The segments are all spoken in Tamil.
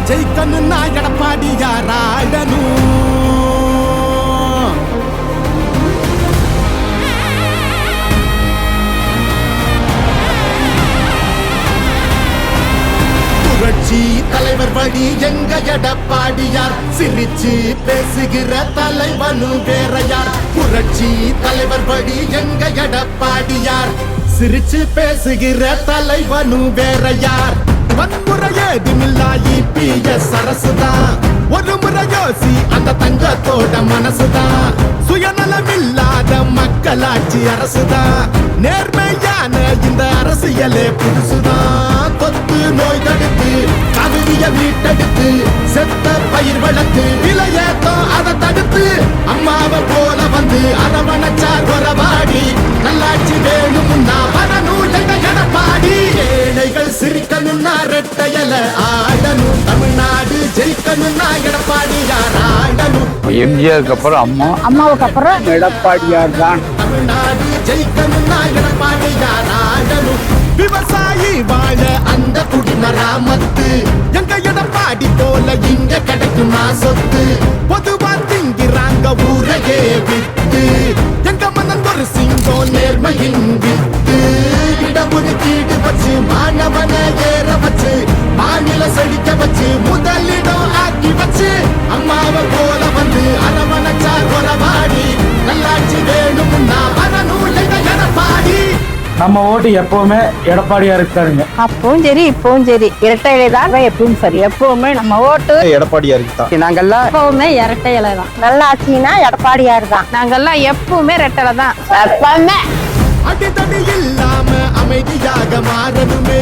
ஜெயிக்கணும்னா எடப்பாடியார் ஆடணும். புரட்சி தலைவர் வழி எங்க எடப்பாடியார், சிரிச்சு பேசுகிற தலைவனும் வேற யார். புரட்சி தலைவர் வழி எங்க எடப்பாடியார், சிரிச்சு பேசுகிற தலைவனும் வேற யார். வன்முறை ஏதுமில்லா இபிஎஸ் அரசுதான், ஒரு முறை யோசி அந்த தங்கத்தோட மனசுதான். சுயநலமில்லாத மக்களாட்சி அரசுதான், நேர்மையான இந்த அரசியலே புதுசுதான். தொத்து நோய் தடுத்து கவிதைய மீட்டெடுத்து செத்த பயிர் வளர்த்து விலையேத்தம் அதை தடுத்து அம்மாவை போல வந்து அரவணைச்சார் உறவாடி. நல்லாட்சி வேணும்னா வரணும் எங்க எடப்பாடி. ஏழைகள் சிரிக்கணும்னா ரெட்டையல ஆடணும், தமிழ்நாடு ஜெயிக்கணும்னா எடப்பாடியார் ஆடணும். எம்ஜிஆருக்கு அப்புறம் அம்மாவுக்கு அப்புறம் எடப்பாடியார் தான். தமிழ்நாடு ஜெயிக்கணும்னா எடப்பாடியார் ஆடணும். விவசாயி வாழ அந்த குடிமராமத்து எங்க எடப்பாடி போல இங்க கிடைக்குமா சொத்து. பொதுவா திங்கிறாங்க ஊரையே வித்து, எங்க மன்னன் ஒரு சிங்கம் நேர்மையின் வித்து. இடஒதுக்கீடு வச்சு மாணவனை ஏற வச்சு மாநில செழிக்க வச்சு முதலிடம் ஆக்கி வச்சு அம்மாவை போல வந்து அரவணைச்சார் உறவாடி. நல்லாட்சி வேணும்னா வரணும் எங்க எடப்பாடி. நம்ம ஓட்டு எப்பவுமே எடப்பாடியா இருக்காருங்க. அப்பவும் சரி இப்பவும் சரி இரட்டை இலை தான் எப்பவும் சரி. எப்பவுமே நம்ம ஓட்டு எடப்பாடியா இருக்கு. நாங்கெல்லாம் எப்பவுமே இரட்டை இலை தான். நல்ல ஆட்சினா எடப்பாடியார் தான். நாங்கெல்லாம் எப்பவுமே இரட்டை தான் எப்பவுமே. அடித்தடி இல்லாம அமைதியாக மாறணுமே,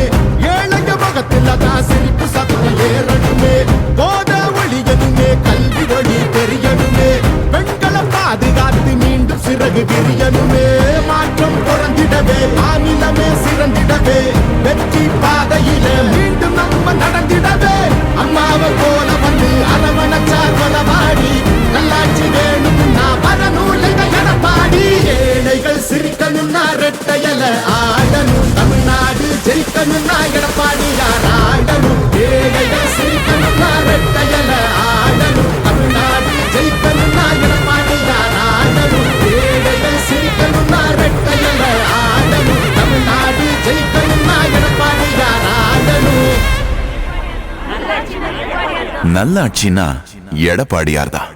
ஏழைங்க முகத்துல தான் சிரிப்பு சத்தம் ஏறணுமே. போத ஒளியணுமே, கல்வி ஒளி தெரியணுமே, பெண்களை பாதுகாத்து மீண்டும் சிறகு விரியணுமே. மாற்றம் பிறந்திடவே மாநிலமே சிறந்திடவே, வெற்றி பாதையில மீண்டும் நம்ம நடந்திடவே. அம்மாவை போல வந்து அரவணைச்சார் உறவாடி. நல்லாட்சி வேணும்னா வரணும் எங்க எடப்பாடி. ஏழைகள் சிரிக்கணும்னா ரெட்டையல ஆடணும், தமிழ்நாடு ஜெயிக்கணும்னா எடப்பாடியார் ஆடணும். ஏழைகள் சிரிக்கணும்னா ரெட்டையல ஆடணும், தமிழ்நாடு ஜெயிக்கணும்னா எடப்பாடியார் ஆடணும். ஏழைகள் சிரிக்கணும்னா ரெட்டையல ஆடணும், தமிழ்நாடு ஜெயிக்கணும்னா எடப்பாடியார் ஆடணும். நல்லாட்சினா எடப்பாடியார் தான்.